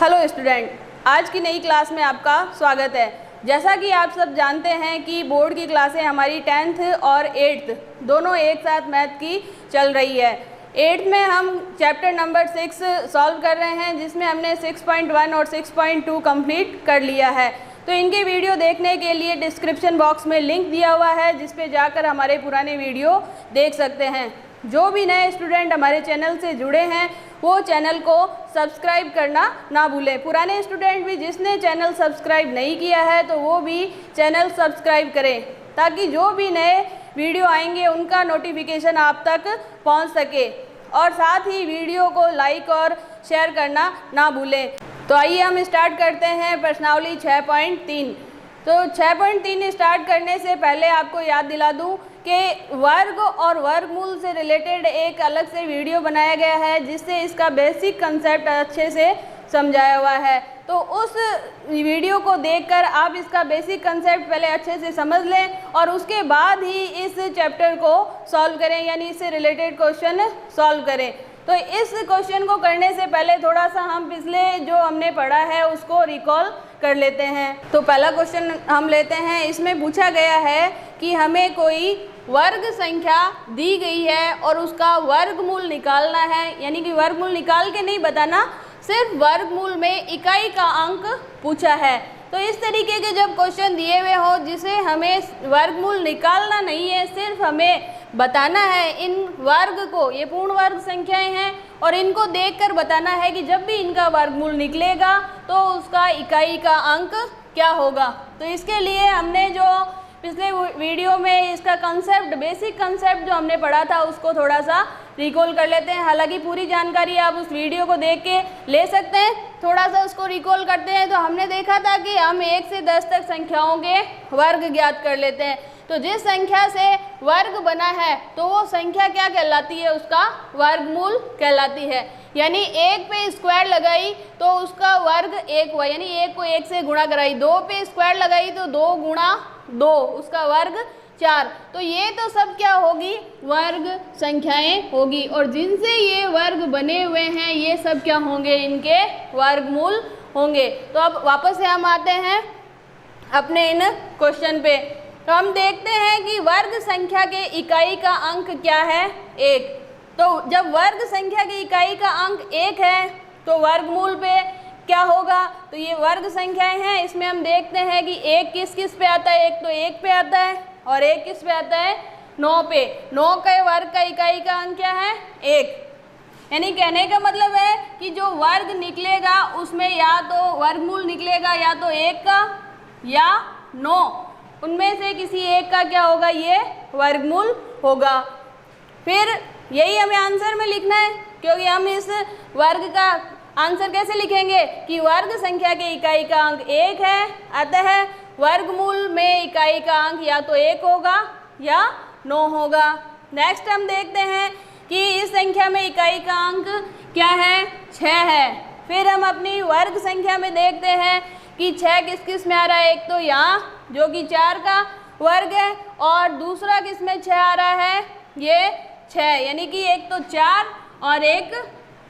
Hello student, आज की नई क्लास में आपका स्वागत है। जैसा कि आप सब जानते हैं कि बोर्ड की क्लासें हमारी 10th और 8th दोनों एक साथ मैथ की चल रही है। 8th में हम चैप्टर नंबर 6 सॉल्व कर रहे हैं, जिसमें हमने 6.1 और 6.2 कंप्लीट कर लिया है। तो इनके वीडियो देखने के लिए डिस्क्रिप्शन बॉक्स में लिंक दिया हुआ है, जिस पे जाकर हमारे पुराने वीडियो देख सकते हैं। जो भी नए स्टूडेंट हमारे चैनल से जुड़े हैं वो चैनल को सब्सक्राइब करना ना भूलें। पुराने स्टूडेंट भी जिसने चैनल सब्सक्राइब नहीं किया है तो वो भी चैनल सब्सक्राइब करें, ताकि जो भी नए वीडियो आएंगे उनका नोटिफिकेशन आप तक पहुंच सके। और साथ ही वीडियो को लाइक और शेयर करना ना भूलें। तो आइए हम स्टार्ट करते हैं प्रश्नावली 6.3। तो 6.3 स्टार्ट करने से पहले आपको याद दिला दूं कि वर्ग और वर्गमूल से रिलेटेड एक अलग से वीडियो बनाया गया है, जिससे इसका बेसिक कंसेप्ट अच्छे से समझाया हुआ है। तो उस वीडियो को देखकर आप इसका बेसिक कंसेप्ट पहले अच्छे से समझ लें और उसके बाद ही इस चैप्टर को सॉल्व करें, यानी इससे रिलेटेड क्वेश्चन सॉल्व करें। तो इस क्वेश्चन को करने से पहले थोड़ा सा हम पिछले जो हमने पढ़ा है उसको रिकॉल कर लेते हैं। तो पहला क्वेश्चन हम लेते हैं। इसमें पूछा गया है कि हमें कोई वर्ग संख्या दी गई है और उसका वर्गमूल निकालना है, यानी कि वर्गमूल निकाल के नहीं बताना, सिर्फ वर्गमूल में इकाई का अंक पूछा है। तो इस तरीके के जब क्वेश्चन दिए हुए हो जिसे हमें वर्गमूल निकालना नहीं है, सिर्फ हमें बताना है इन वर्ग को, ये पूर्ण वर्ग संख्याएं हैं, और इनको देखकर बताना है कि जब भी इनका वर्गमूल निकलेगा तो उसका इकाई का अंक क्या होगा। तो इसके लिए हमने जो पिछले वीडियो में इसका कंसेप्ट, बेसिक कंसेप्ट जो हमने पढ़ा था, उसको थोड़ा सा रिकॉल कर लेते हैं। हालांकि पूरी जानकारी आप उस वीडियो को देख के ले सकते हैं, थोड़ा सा उसको रिकॉल करते हैं। तो हमने देखा था कि हम 1 से 10 तक संख्याओं के वर्ग ज्ञात कर लेते हैं। तो जिस संख्या से वर्ग बना है तो वो संख्या क्या कहलाती है, उसका वर्गमूल कहलाती है। यानी 1 पे स्क्वायर लगाई तो उसका वर्ग 1 हुआ, यानी 1 को 1 से गुणा कराई। 2 पे स्क्वायर लगाई तो 2 गुणा 2, उसका वर्ग 4। तो ये तो सब क्या होगी, वर्ग संख्याएं होगी, और जिनसे ये वर्ग बने हुए हैं ये सब क्या होंगे, इनके वर्गमूल होंगे। तो अब वापस से हम आते हैं अपने इन क्वेश्चन पे। तो हम देखते हैं कि वर्ग संख्या के इकाई का अंक क्या है, 1। तो जब वर्ग संख्या की इकाई का अंक 1 है तो वर्गमूल पे क्या होगा, तो ये वर्ग संख्याएं हैं। इसमें हम देखते हैं कि 1 किस किस पे आता है, 1 तो 1 पे आता है और 1 किस पे आता है, 9 पे। 9 के वर्ग का इकाई का अंक क्या है, 1। यानी कहने का मतलब है कि जो वर्ग निकलेगा उसमें या तो वर्गमूल निकलेगा या तो 1 का या 9, उनमें से किसी एक का क्या होगा, ये वर्गमूल होगा। फिर यही हमें आंसर में लिखना है, क्योंकि हम इस वर्ग का आंसर कैसे लिखेंगे कि वर्ग संख्या के इकाई का अंक 1 है, अतः वर्गमूल में इकाई का अंक या तो 1 होगा या 9 होगा। नेक्स्ट हम देखते हैं कि इस संख्या में इकाई का अंक क्या है, 6 है। फिर हम अपनी वर्ग संख्या में देखते हैं कि 6 किस किस में आ रहा है, एक तो यहाँ जो कि 4 का वर्ग है, और दूसरा किस में 6 आ रहा है, ये 6, यानी कि एक तो 4 और एक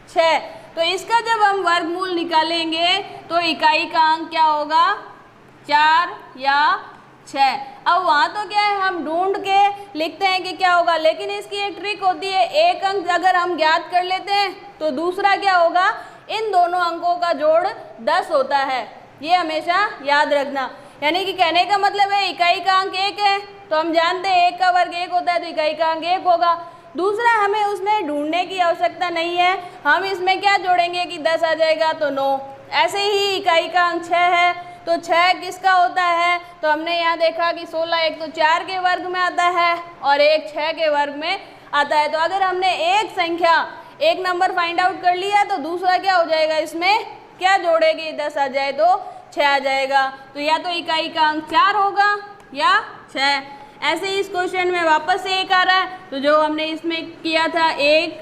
6। तो इसका जब हम वर्गमूल निकालेंगे तो इकाई का अंक क्या होगा, 4 या 6। अब वहाँ तो क्या है, हम ढूंढ के लिखते हैं कि क्या होगा, लेकिन इसकी एक ट्रिक होती है। एक अंक अगर हम ज्ञात कर लेते हैं तो दूसरा क्या होगा, इन दोनों अंकों का जोड़ 10 होता है, ये हमेशा याद रखना। यानी कि कहने का मतलब है इकाई का अंक 1 है तो हम जानते हैं 1 का वर्ग 1 होता है, तो इकाई का अंक 1 होगा। दूसरा, हमें उसमें ढूंढने की आवश्यकता नहीं है, हम इसमें क्या जोड़ेंगे कि 10 आ जाएगा तो 9। ऐसे ही इकाई का अंक 6 है तो 6 किसका होता है, तो हमने यहाँ देखा कि 16 एक तो 4 के वर्ग में आता है और एक 6 के वर्ग में आता है। तो अगर हमने एक संख्या, एक नंबर फाइंड आउट कर लिया तो दूसरा क्या हो जाएगा, इसमें क्या जोड़ेगी, 10 आ जाए तो 6 आ जाएगा। तो या तो इकाई का अंक 4 होगा या 6। ऐसे ही इस क्वेश्चन में वापस से 1 आ रहा है, तो जो हमने इसमें किया था 1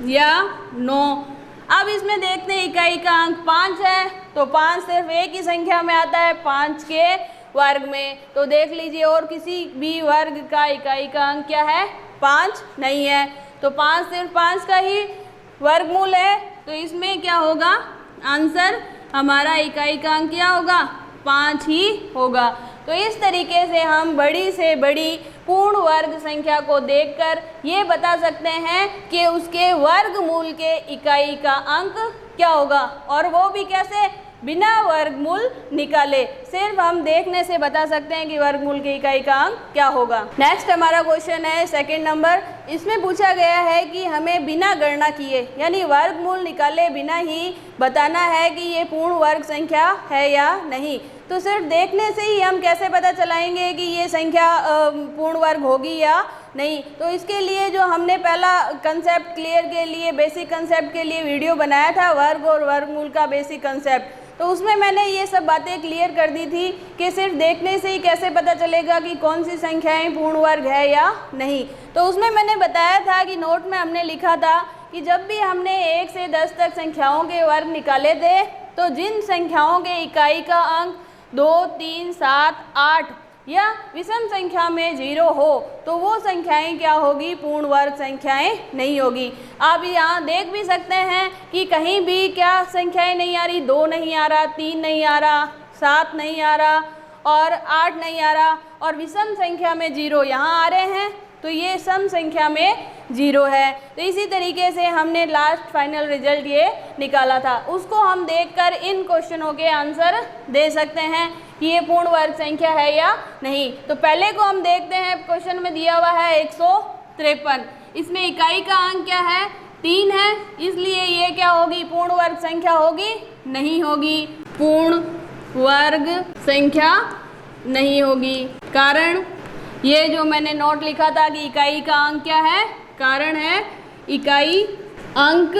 या 9। अब इसमें देखते हैं इकाई का अंक 5 है, तो 5 सिर्फ एक ही संख्या में आता है, 5 के वर्ग में। तो देख लीजिए और किसी भी वर्ग का इकाई का अंक क्या है, 5 नहीं है। तो 5 सिर्फ 5 का ही वर्गमूल है, तो इसमें क्या होगा, आंसर हमारा इकाई का अंक क्या होगा, 5 ही होगा। तो इस तरीके से हम बड़ी से बड़ी पूर्ण वर्ग संख्या को देखकर ये बता सकते हैं कि उसके वर्गमूल के इकाई का अंक क्या होगा, और वो भी कैसे, बिना वर्गमूल निकाले। सिर्फ हम देखने से बता सकते हैं कि वर्गमूल की इकाई का अंक क्या होगा। नेक्स्ट हमारा क्वेश्चन है सेकंड नंबर। इसमें पूछा गया है कि हमें बिना गणना किए यानी वर्गमूल निकाले बिना ही बताना है कि ये पूर्ण वर्ग संख्या है या नहीं। तो सिर्फ देखने से ही हम कैसे पता चलाएंगे कि ये संख्या पूर्ण वर्ग होगी या नहीं। तो इसके लिए जो हमने पहला कंसेप्ट क्लियर के लिए, बेसिक कंसेप्ट के लिए वीडियो बनाया था, वर्ग और वर्गमूल का बेसिक कंसेप्ट, तो उसमें मैंने ये सब बातें क्लियर कर दी थी कि सिर्फ देखने से ही कैसे पता चलेगा कि कौन सी संख्याएं पूर्ण वर्ग है या नहीं। तो उसमें मैंने बताया था कि नोट में हमने लिखा था कि जब भी हमने 1 से 10 तक संख्याओं के वर्ग निकाले थे, तो जिन संख्याओं के इकाई का अंक 2, 3, 7, 8 या विषम संख्या में 0 हो, तो वो संख्याएं क्या होगी, पूर्ण वर्ग संख्याएं नहीं होगी। आप यहाँ देख भी सकते हैं कि कहीं भी क्या संख्याएं नहीं आ रही, 2 नहीं आ रहा, 3 नहीं आ रहा, 7 नहीं आ रहा और 8 नहीं आ रहा, और विषम संख्या में 0 यहाँ आ रहे हैं, तो ये सम संख्या में 0 है। तो इसी तरीके से हमने लास्ट फाइनल रिजल्ट ये निकाला था, उसको हम देखकर इन क्वेश्चनों के आंसर दे सकते हैं कि ये पूर्ण वर्ग संख्या है या नहीं। तो पहले को हम देखते हैं, क्वेश्चन में दिया हुआ है 153, इसमें इकाई का अंक क्या है, 3 है, इसलिए ये क्या होगी, पूर्ण वर्ग संख्या होगी, नहीं होगी, पूर्ण वर्ग संख्या नहीं होगी। कारण ये जो मैंने नोट लिखा था कि इकाई का अंक क्या है, कारण है इकाई अंक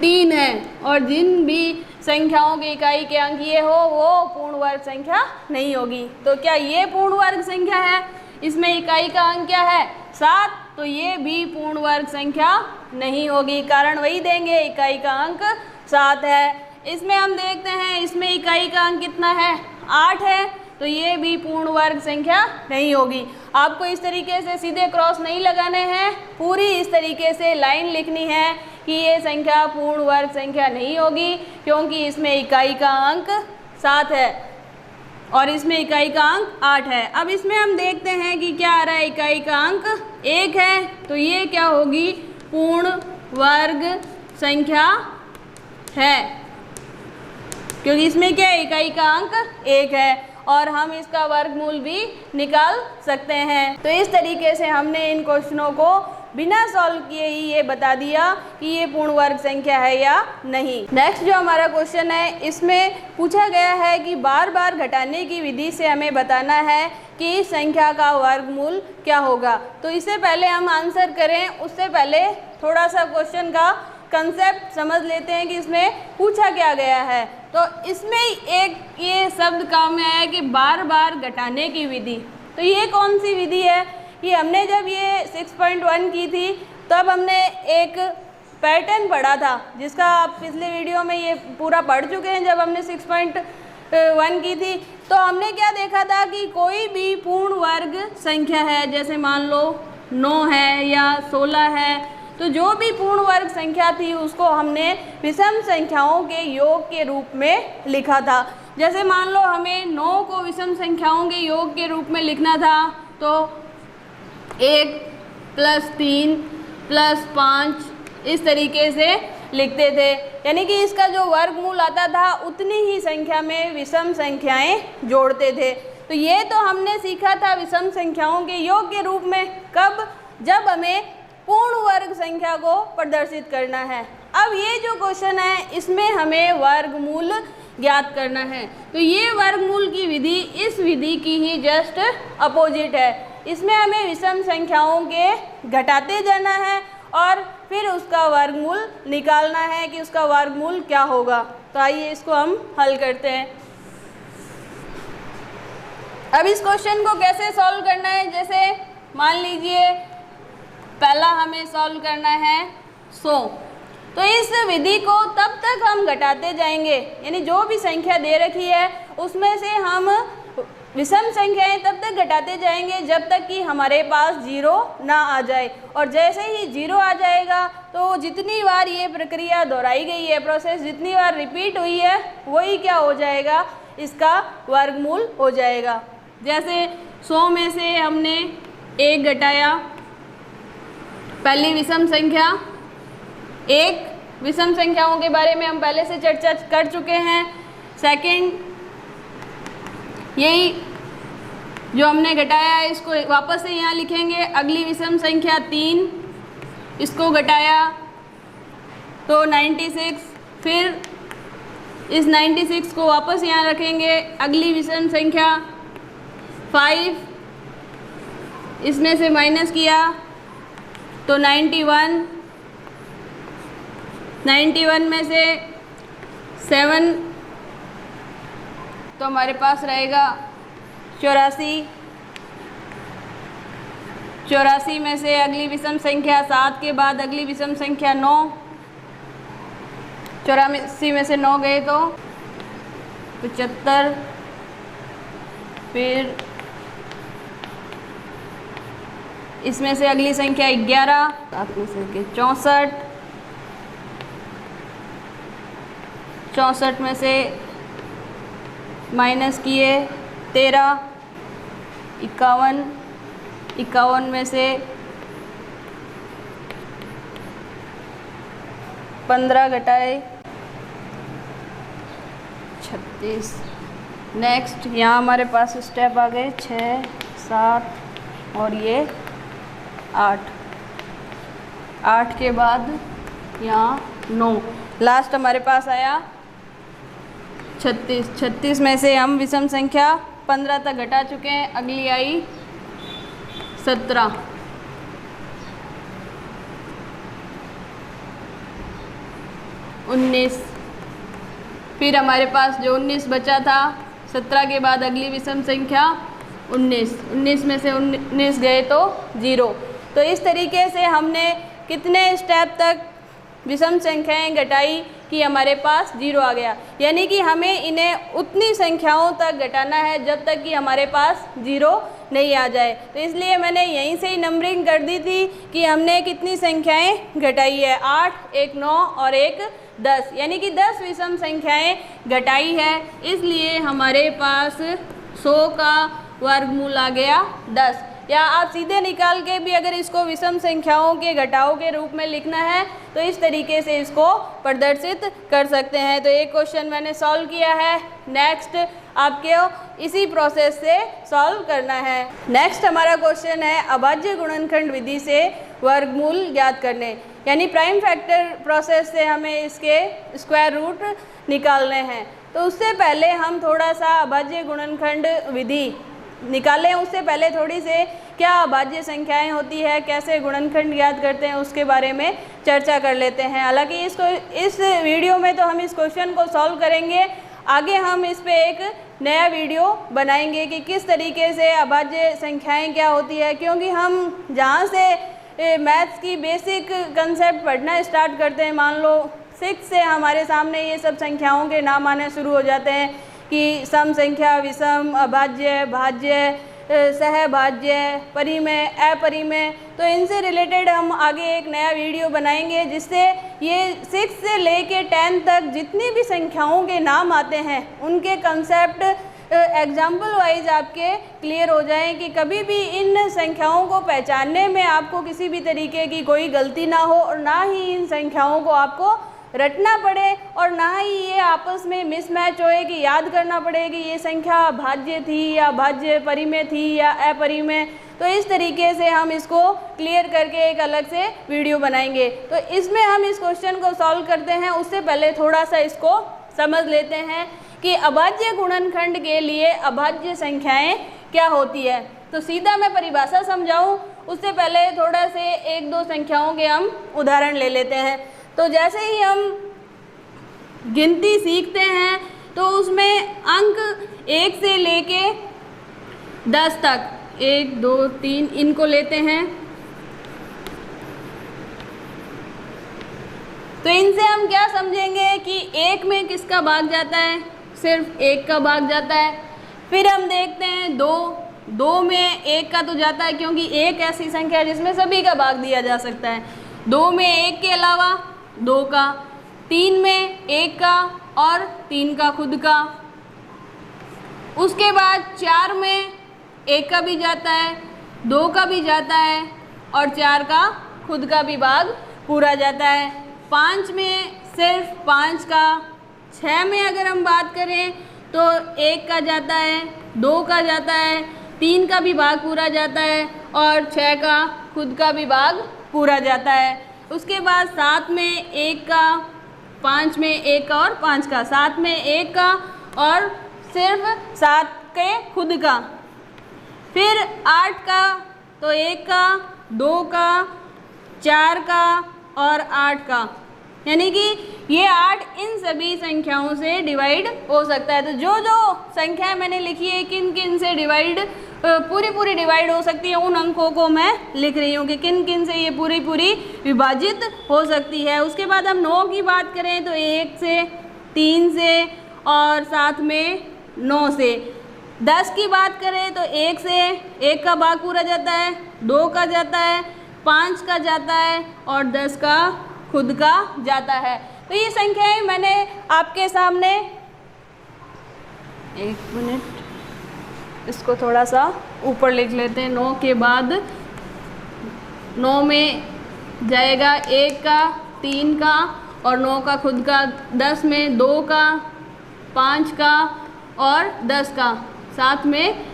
3 है, और जिन भी संख्याओं की इकाई के अंक ये हो वो पूर्ण वर्ग संख्या नहीं होगी। तो क्या ये पूर्ण वर्ग संख्या है, इसमें इकाई का अंक क्या है, 7, तो ये भी पूर्ण वर्ग संख्या नहीं होगी, कारण वही देंगे, इकाई का अंक 7 है। इसमें हम देखते हैं, इसमें इकाई का अंक कितना है, 8 है, तो ये भी पूर्ण वर्ग संख्या नहीं होगी। आपको इस तरीके से सीधे क्रॉस नहीं लगाने हैं, पूरी इस तरीके से लाइन लिखनी है कि ये संख्या पूर्ण वर्ग संख्या नहीं होगी, क्योंकि इसमें इकाई का अंक 7 है और इसमें इकाई का अंक 8 है। अब इसमें हम देखते हैं कि क्या आ रहा है, इकाई का अंक 1 है, तो ये क्या होगी, पूर्ण वर्ग संख्या है, क्योंकि इसमें क्या है, इकाई का अंक 1 है और हम इसका वर्गमूल भी निकाल सकते हैं। तो इस तरीके से हमने इन क्वेश्चनों को बिना सॉल्व किए ही ये बता दिया कि ये पूर्ण वर्ग संख्या है या नहीं। नेक्स्ट जो हमारा क्वेश्चन है, इसमें पूछा गया है कि बार बार घटाने की विधि से हमें बताना है कि इस संख्या का वर्गमूल क्या होगा। तो इससे पहले हम आंसर करें, उससे पहले थोड़ा सा क्वेश्चन का कंसेप्ट समझ लेते हैं कि इसमें पूछा क्या गया है। तो इसमें एक ये शब्द काम में आया कि बार बार घटाने की विधि। तो ये कौन सी विधि है कि हमने जब ये 6.1 की थी तब हमने एक पैटर्न पढ़ा था, जिसका आप पिछले वीडियो में ये पूरा पढ़ चुके हैं। जब हमने 6.1 की थी तो हमने क्या देखा था कि कोई भी पूर्ण वर्ग संख्या है, जैसे मान लो 9 है या 16 है, तो जो भी पूर्ण वर्ग संख्या थी उसको हमने विषम संख्याओं के योग के रूप में लिखा था। जैसे मान लो हमें 9 को विषम संख्याओं के योग के रूप में लिखना था, तो 1 + 3 + 5 इस तरीके से लिखते थे, यानी कि इसका जो वर्गमूल आता था उतनी ही संख्या में विषम संख्याएं जोड़ते थे। तो ये तो हमने सीखा था विषम संख्याओं के योग के रूप में, कब, जब हमें पूर्ण वर्ग संख्या को प्रदर्शित करना है। अब ये जो क्वेश्चन है इसमें हमें वर्गमूल ज्ञात करना है। तो ये वर्गमूल की विधि इस विधि की ही जस्ट अपोजिट है। इसमें हमें विषम संख्याओं के घटाते जाना है और फिर उसका वर्गमूल निकालना है कि उसका वर्गमूल क्या होगा। तो आइए इसको हम हल करते हैं। अब इस क्वेश्चन को कैसे सॉल्व करना है, जैसे मान लीजिए पहला हमें सॉल्व करना है 100, तो इस विधि को तब तक हम घटाते जाएंगे, यानी जो भी संख्या दे रखी है उसमें से हम विषम संख्याएं तब तक घटाते जाएंगे जब तक कि हमारे पास 0 ना आ जाए, और जैसे ही 0 आ जाएगा तो जितनी बार ये प्रक्रिया दोहराई गई है, प्रोसेस जितनी बार रिपीट हुई है, वही क्या हो जाएगा, इसका वर्गमूल हो जाएगा। जैसे 100 में से हमने 1 घटाया, पहली विषम संख्या, एक विषम संख्याओं के बारे में हम पहले से चर्चा कर चुके हैं। सेकंड, यही जो हमने घटाया है इसको वापस से यहाँ लिखेंगे। अगली विषम संख्या 3, इसको घटाया तो 96, फिर इस 96 को वापस यहाँ रखेंगे। अगली विषम संख्या 5, इसमें से माइनस किया तो 91, 91 में से 7 तो हमारे पास रहेगा 84, 84 में से अगली विषम संख्या 7 के बाद अगली विषम संख्या 9, 84 में से 9 गए तो 75, फिर इसमें से अगली संख्या 11, 7 में से 64, 64 में से माइनस किए 13, 51, 51 में से 15 घटाए 36। नेक्स्ट यहाँ हमारे पास स्टेप आ गए 6, 7 और ये 8, 8 के बाद यहाँ 9, लास्ट हमारे पास आया 36। 36 में से हम विषम संख्या 15 तक घटा चुके हैं। अगली आई 17, 19, फिर हमारे पास जो 19 बचा था, 17 के बाद अगली विषम संख्या 19, 19 में से 19 गए तो 0। तो इस तरीके से हमने कितने स्टेप तक विषम संख्याएं घटाई कि हमारे पास 0 आ गया, यानी कि हमें इन्हें उतनी संख्याओं तक घटाना है जब तक कि हमारे पास 0 नहीं आ जाए। तो इसलिए मैंने यहीं से ही नंबरिंग कर दी थी कि हमने कितनी संख्याएं घटाई है, 8, एक 9 और एक 10, यानी कि 10 विषम संख्याएं घटाई है। इसलिए हमारे पास 100 का वर्गमूल आ गया 10। या आप सीधे निकाल के भी अगर इसको विषम संख्याओं के घटाव के रूप में लिखना है तो इस तरीके से इसको प्रदर्शित कर सकते हैं। तो एक क्वेश्चन मैंने सॉल्व किया है, नेक्स्ट आपके इसी प्रोसेस से सॉल्व करना है। नेक्स्ट हमारा क्वेश्चन है अभाज्य गुणनखंड विधि से वर्गमूल ज्ञात करने, यानी प्राइम फैक्टर प्रोसेस से हमें इसके स्क्वायर रूट निकालने हैं। तो उससे पहले हम थोड़ा सा अभाज्य गुणनखंड विधि निकालें, उससे पहले थोड़ी से क्या अभाज्य संख्याएं होती है, कैसे गुणनखंड ज्ञात करते हैं, उसके बारे में चर्चा कर लेते हैं। हालांकि इस वीडियो में तो हम इस क्वेश्चन को सॉल्व करेंगे, आगे हम इस पे एक नया वीडियो बनाएंगे कि किस तरीके से अभाज्य संख्याएं क्या होती है, क्योंकि हम जहाँ से मैथ्स की बेसिक कंसेप्ट पढ़ना स्टार्ट करते हैं, मान लो 6 से हमारे सामने ये सब संख्याओं के नाम आने शुरू हो जाते हैं कि सम संख्या, विषम, अभाज्य, भाज्य, सहभाज्य, परिमेय, अपरिमेय। तो इनसे रिलेटेड हम आगे एक नया वीडियो बनाएंगे जिससे ये 6 से लेके 10 तक जितनी भी संख्याओं के नाम आते हैं उनके कंसेप्ट एग्जाम्पल वाइज आपके क्लियर हो जाएं कि कभी भी इन संख्याओं को पहचानने में आपको किसी भी तरीके की कोई गलती ना हो और ना ही इन संख्याओं को आपको रटना पड़े और ना ही ये आपस में मिसमैच होए कि याद करना पड़े कि ये संख्या भाज्य थी या भाज्य परिमेय थी या अपरिमेय। तो इस तरीके से हम इसको क्लियर करके एक अलग से वीडियो बनाएंगे। तो इसमें हम इस क्वेश्चन को सॉल्व करते हैं, उससे पहले थोड़ा सा इसको समझ लेते हैं कि अभाज्य गुणनखंड के लिए अभाज्य संख्याएँ क्या होती है। तो सीधा मैं परिभाषा समझाऊँ उससे पहले थोड़ा से 1-2 संख्याओं के हम उदाहरण ले लेते हैं। तो जैसे ही हम गिनती सीखते हैं तो उसमें अंक 1 से लेके 10 तक 1, 2, 3 इनको लेते हैं। तो इनसे हम क्या समझेंगे कि 1 में किसका भाग जाता है, सिर्फ 1 का भाग जाता है। फिर हम देखते हैं 2, 2 में 1 का तो जाता है क्योंकि 1 ऐसी संख्या है जिसमें सभी का भाग दिया जा सकता है। 2 में 1 के अलावा 2 का, 3 में 1 का और 3 का खुद का। उसके बाद 4 में 1 का भी जाता है, 2 का भी जाता है और 4 का खुद का भी भाग पूरा जाता है। 5 में सिर्फ 5 का। 6 में अगर हम बात करें तो 1 का जाता है, 2 का जाता है, 3 का भी भाग पूरा जाता है और 6 का खुद का भी भाग पूरा जाता है। उसके बाद 7 में 1 का, 5 में 1 का और 5 का, 7 में 1 का और सिर्फ 7 के खुद का। फिर 8 का तो 1 का, 2 का, 4 का और 8 का, यानी कि ये 8 इन सभी संख्याओं से डिवाइड हो सकता है। तो जो जो संख्याएं मैंने लिखी है किन किन से डिवाइड पूरी डिवाइड हो सकती है, उन अंकों को मैं लिख रही हूँ कि किन किन से ये पूरी विभाजित हो सकती है। उसके बाद हम 9 की बात करें तो 1 से, 3 से और साथ में 9 से। 10 की बात करें तो 1 से 1 का भाग पूरा जाता है, 2 का जाता है, 5 का जाता है और 10 का खुद का जाता है। तो ये संख्याएं मैंने आपके सामने, एक मिनट इसको थोड़ा सा ऊपर लिख लेते हैं। 9 के बाद 9 में जाएगा 1 का, 3 का और 9 का खुद का। 10 में 2 का, 5 का और 10 का, साथ में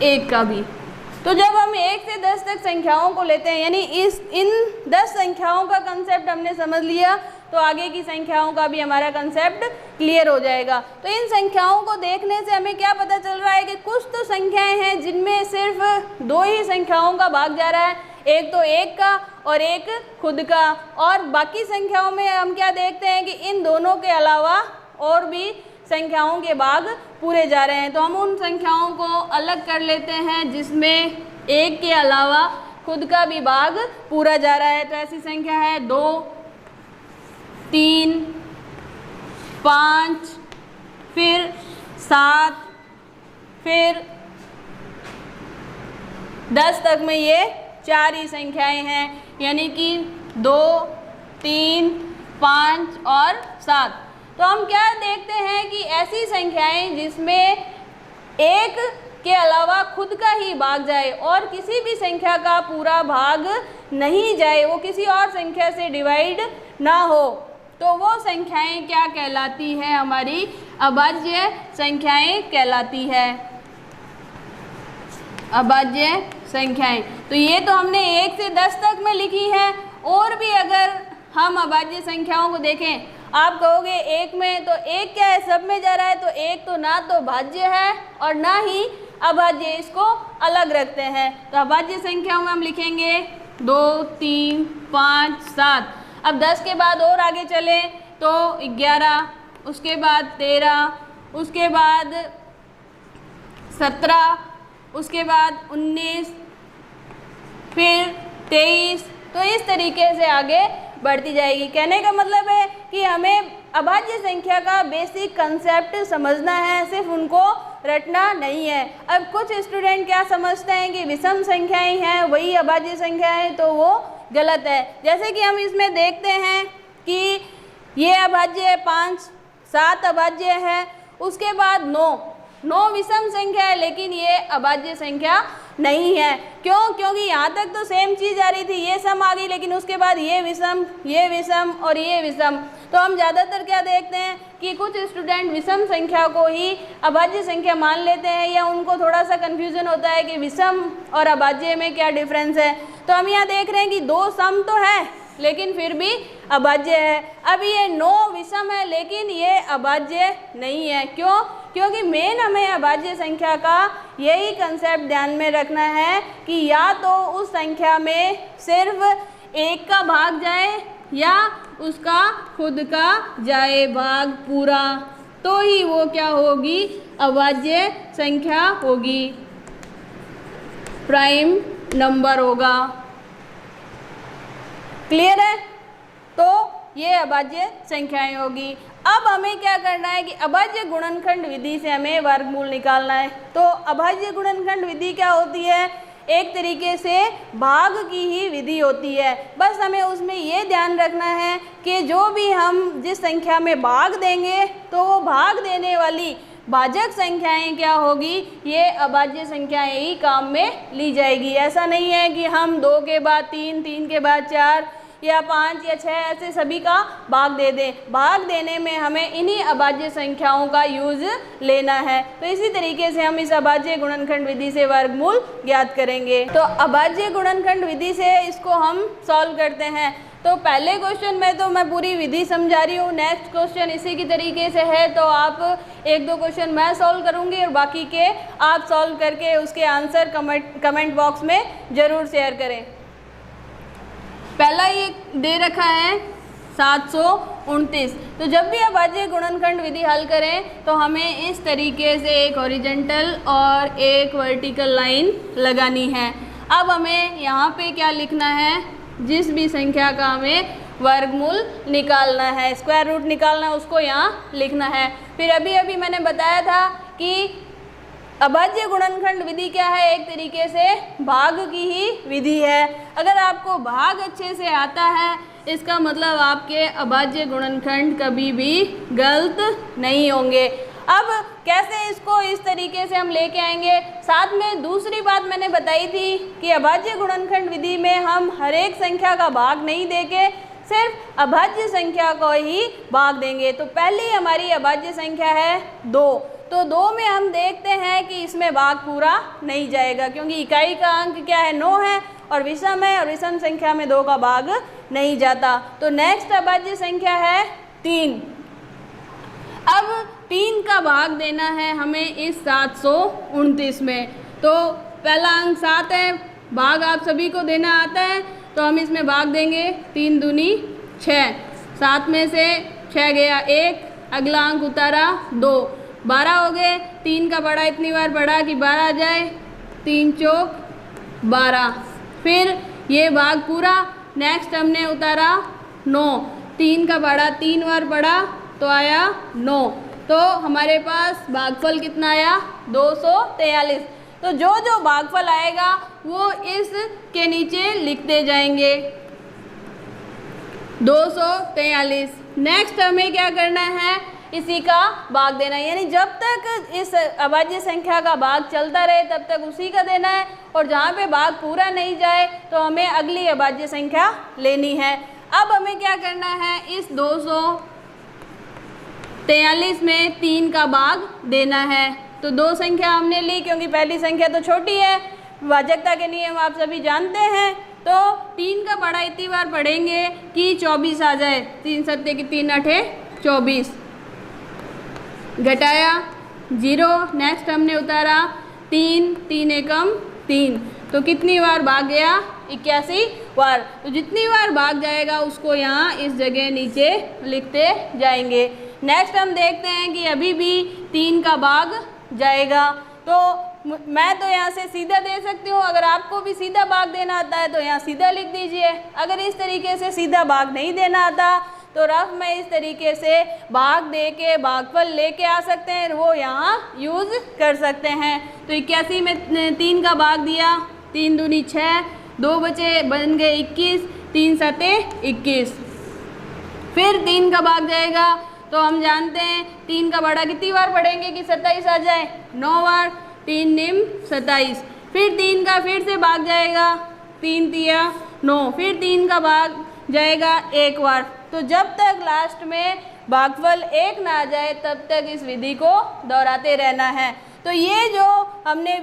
1 का भी। तो जब हम 1 से 10 तक संख्याओं को लेते हैं, यानी इन 10 संख्याओं का कंसेप्ट हमने समझ लिया, तो आगे की संख्याओं का भी हमारा कंसेप्ट क्लियर हो जाएगा। तो इन संख्याओं को देखने से हमें क्या पता चल रहा है कि कुछ तो संख्याएं हैं जिनमें सिर्फ 2 ही संख्याओं का भाग जा रहा है, एक तो 1 का और एक खुद का, और बाकी संख्याओं में हम क्या देखते हैं कि इन दोनों के अलावा और भी संख्याओं के भाग पूरे जा रहे हैं। तो हम उन संख्याओं को अलग कर लेते हैं जिसमें 1 के अलावा खुद का भी भाग पूरा जा रहा है। तो ऐसी संख्या है 2, 3, 5, फिर 7, फिर 10 तक में ये 4 ही संख्याएं हैं, यानी कि 2, 3, 5 और 7। तो हम क्या देखते हैं कि ऐसी संख्याएं जिसमें 1 के अलावा खुद का ही भाग जाए और किसी भी संख्या का पूरा भाग नहीं जाए, वो किसी और संख्या से डिवाइड ना हो, तो वो संख्याएं क्या कहलाती हैं? हमारी अभाज्य संख्याएं कहलाती है। अभाज्य संख्याएं। तो ये तो हमने 1 से 10 तक में लिखी है। और भी अगर हम अभाज्य संख्याओं को देखें, आप कहोगे 1 में, तो 1 क्या है? सब में जा रहा है, तो 1 तो ना तो भाज्य है और ना ही अभाज्य, इसको अलग रखते हैं। तो अभाज्य संख्याओं में हम लिखेंगे 2, 3, 5, 7। अब 10 के बाद और आगे चले तो 11, उसके बाद 13, उसके बाद 17, उसके बाद 19, फिर 23। तो इस तरीके से आगे बढ़ती जाएगी। कहने का मतलब है कि हमें अभाज्य संख्या का बेसिक कंसेप्ट समझना है, सिर्फ उनको रटना नहीं है। अब कुछ स्टूडेंट क्या समझते हैं कि विषम संख्याएं हैं वही अभाज्य संख्या है, तो वो गलत है। जैसे कि हम इसमें देखते हैं कि ये अभाज्य है 5, 7 अभाज्य है, उसके बाद 9 विषम संख्या है, लेकिन ये अभाज्य संख्या नहीं है। क्यों? क्योंकि यहाँ तक तो सेम चीज़ आ रही थी, ये सम आ गई, लेकिन उसके बाद ये विषम और ये विषम। तो हम ज़्यादातर क्या देखते हैं कि कुछ स्टूडेंट विषम संख्या को ही अभाज्य संख्या मान लेते हैं, या उनको थोड़ा सा कन्फ्यूजन होता है कि विषम और अभाज्य में क्या डिफरेंस है। तो हम यहाँ देख रहे हैं कि 2 सम तो है लेकिन फिर भी अभाज्य है। अब ये 9 विषम है लेकिन ये अभाज्य नहीं है। क्यों? क्योंकि मेन हमें अभाज्य संख्या का यही कंसेप्ट ध्यान में रखना है कि या तो उस संख्या में सिर्फ 1 का भाग जाए या उसका खुद का जाए भाग पूरा, तो ही वो क्या होगी? अभाज्य संख्या होगी, प्राइम नंबर होगा। क्लियर है? तो ये अभाज्य संख्याएं होगी। अब हमें क्या करना है कि अभाज्य गुणनखंड विधि से हमें वर्गमूल निकालना है। तो अभाज्य गुणनखंड विधि क्या होती है? एक तरीके से भाग की ही विधि होती है। बस हमें उसमें ये ध्यान रखना है कि जो भी हम जिस संख्या में भाग देंगे तो वो भाग देने वाली भाजक संख्याएं क्या होगी, ये अभाज्य संख्याएं ही काम में ली जाएगी। ऐसा नहीं है कि हम 2 के बाद 3, 3 के बाद 4 या 5 या 6 ऐसे सभी का भाग दे दें। भाग देने में हमें इन्हीं अभाज्य संख्याओं का यूज लेना है। तो इसी तरीके से हम इस अभाज्य गुणनखंड विधि से वर्गमूल ज्ञात करेंगे। तो अभाज्य गुणनखंड विधि से इसको हम सॉल्व करते हैं। तो पहले क्वेश्चन में तो मैं पूरी विधि समझा रही हूँ, नेक्स्ट क्वेश्चन इसी की तरीके से है। तो आप 1-2 क्वेश्चन मैं सॉल्व करूँगी और बाकी के आप सॉल्व करके उसके आंसर कमेंट बॉक्स में ज़रूर शेयर करें। पहला ये दे रखा है 729। तो जब भी अभाज्य गुणनखंड विधि हल करें तो हमें इस तरीके से एक हॉरिजॉन्टल और एक वर्टिकल लाइन लगानी है। अब हमें यहाँ पे क्या लिखना है, जिस भी संख्या का हमें वर्गमूल निकालना है, स्क्वायर रूट निकालना है, उसको यहाँ लिखना है। फिर अभी मैंने बताया था कि अभाज्य गुणनखंड विधि क्या है, एक तरीके से भाग की ही विधि है। अगर आपको भाग अच्छे से आता है इसका मतलब आपके अभाज्य गुणनखंड कभी भी गलत नहीं होंगे। अब कैसे इसको इस तरीके से हम लेके आएंगे, साथ में दूसरी बात मैंने बताई थी कि अभाज्य गुणनखंड विधि में हम हर एक संख्या का भाग नहीं देके सिर्फ अभाज्य संख्या को ही भाग देंगे। तो पहली हमारी अभाज्य संख्या है 2। तो 2 में हम देखते हैं कि इसमें भाग पूरा नहीं जाएगा क्योंकि इकाई का अंक क्या है, 9 है और विषम है और विषम संख्या में 2 का भाग नहीं जाता। तो नेक्स्ट अभाज्य संख्या है 3। अब 3 का भाग देना है हमें इस 729 में। तो पहला अंक 7 है, भाग आप सभी को देना आता है तो हम इसमें भाग देंगे 3 दूनी 6। 7 में से 6 गया 1, अगला अंक उतारा 2, 12 हो गए। 3 का बड़ा इतनी बार बढ़ा कि 12 आ जाए, 3 चौक 12। फिर ये भाग पूरा, नेक्स्ट हमने उतारा 9, 3 का बड़ा 3 बार बढ़ा तो आया 9। तो हमारे पास भागफल कितना आया, 243। तो जो जो भागफल आएगा वो इस के नीचे लिखते जाएंगे 243। नेक्स्ट हमें क्या करना है, इसी का भाग देना है, यानी जब तक इस अभाज्य संख्या का भाग चलता रहे तब तक उसी का देना है और जहाँ पे भाग पूरा नहीं जाए तो हमें अगली अभाज्य संख्या लेनी है। अब हमें क्या करना है, इस 243 में 3 का भाग देना है। तो 2 संख्या हमने ली क्योंकि पहली संख्या तो छोटी है, भाजकता के नियम आप सभी जानते हैं। तो 3 का बड़ा इतनी बार पढ़ेंगे कि 24 आ जाए, 3 सत्ते की 3 अठे 24, घटाया 0। नेक्स्ट हमने उतारा 3, 3 एकम 3। तो कितनी बार भाग गया, 81 बार। तो जितनी बार भाग जाएगा उसको यहाँ इस जगह नीचे लिखते जाएंगे। नेक्स्ट हम देखते हैं कि अभी भी 3 का भाग जाएगा। तो मैं तो यहाँ से सीधा दे सकती हूँ, अगर आपको भी सीधा भाग देना आता है तो यहाँ सीधा लिख दीजिए। अगर इस तरीके से सीधा भाग नहीं देना आता तो रफ में इस तरीके से भाग दे के भागफल लेके आ सकते हैं, वो यहाँ यूज़ कर सकते हैं। तो 81 में 3 का भाग दिया, 3 दूनी 6, 2 बचे बन गए 21, 3 सते 21। फिर 3 का भाग जाएगा तो हम जानते हैं 3 का बड़ा कितनी बार पढ़ेंगे कि 27 आ जाए, 9 बार, 3 निम 27। फिर 3 का फिर से भाग जाएगा, 3 तिया 9, फिर 3 का भाग जाएगा 1 बार। तो जब तक लास्ट में भागफल 1 ना आ जाए तब तक इस विधि को दोहराते रहना है। तो ये जो हमने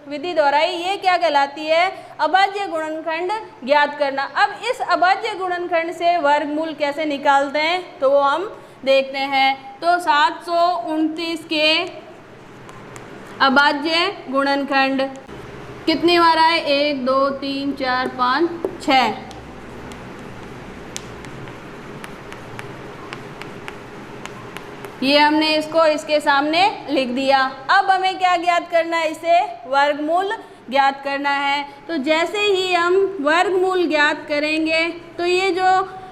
विधि दोहराई ये क्या कहलाती है, अभाज्य गुणनखंड ज्ञात करना। अब इस अभाज्य गुणनखंड से वर्गमूल कैसे निकालते हैं तो वो हम देखते हैं। तो 729 के अभाज्य गुणनखंड कितनी बार आए, 1 2 3 4 5 6। ये हमने इसको इसके सामने लिख दिया। अब हमें क्या ज्ञात करना है, इसे वर्गमूल ज्ञात करना है। तो जैसे ही हम वर्गमूल ज्ञात करेंगे तो ये जो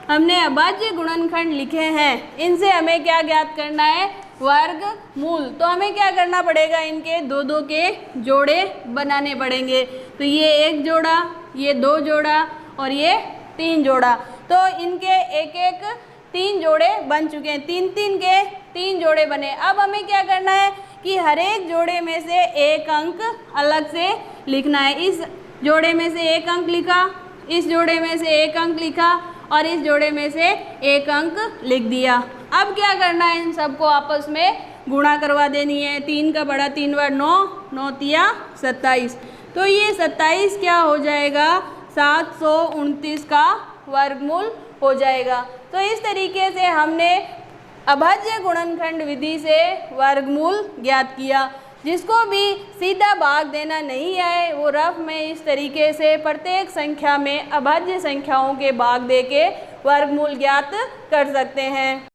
हमने अभाज्य गुणनखंड लिखे हैं, इनसे हमें क्या ज्ञात करना है, वर्गमूल। तो हमें क्या करना पड़ेगा, इनके दो दो के जोड़े बनाने पड़ेंगे। तो ये एक जोड़ा, ये दो जोड़ा और ये तीन जोड़ा। तो इनके एक एक तीन जोड़े बन चुके हैं, तीन तीन के तीन जोड़े बने। अब हमें क्या करना है कि हर एक जोड़े में से एक अंक अलग से लिखना है। इस जोड़े में से एक अंक लिखा, इस जोड़े में से एक अंक लिखा और इस जोड़े में से एक अंक लिख दिया। अब क्या करना है, इन सबको आपस में गुणा करवा देनी है। 3 का बड़ा 3 बार 9, 9 तिया 27। तो ये 27 क्या हो जाएगा, 729 का वर्गमूल हो जाएगा। तो इस तरीके से हमने अभाज्य गुणनखंड विधि से वर्गमूल ज्ञात किया। जिसको भी सीधा भाग देना नहीं आए वो रफ में इस तरीके से प्रत्येक संख्या में अभाज्य संख्याओं के भाग देके वर्गमूल ज्ञात कर सकते हैं।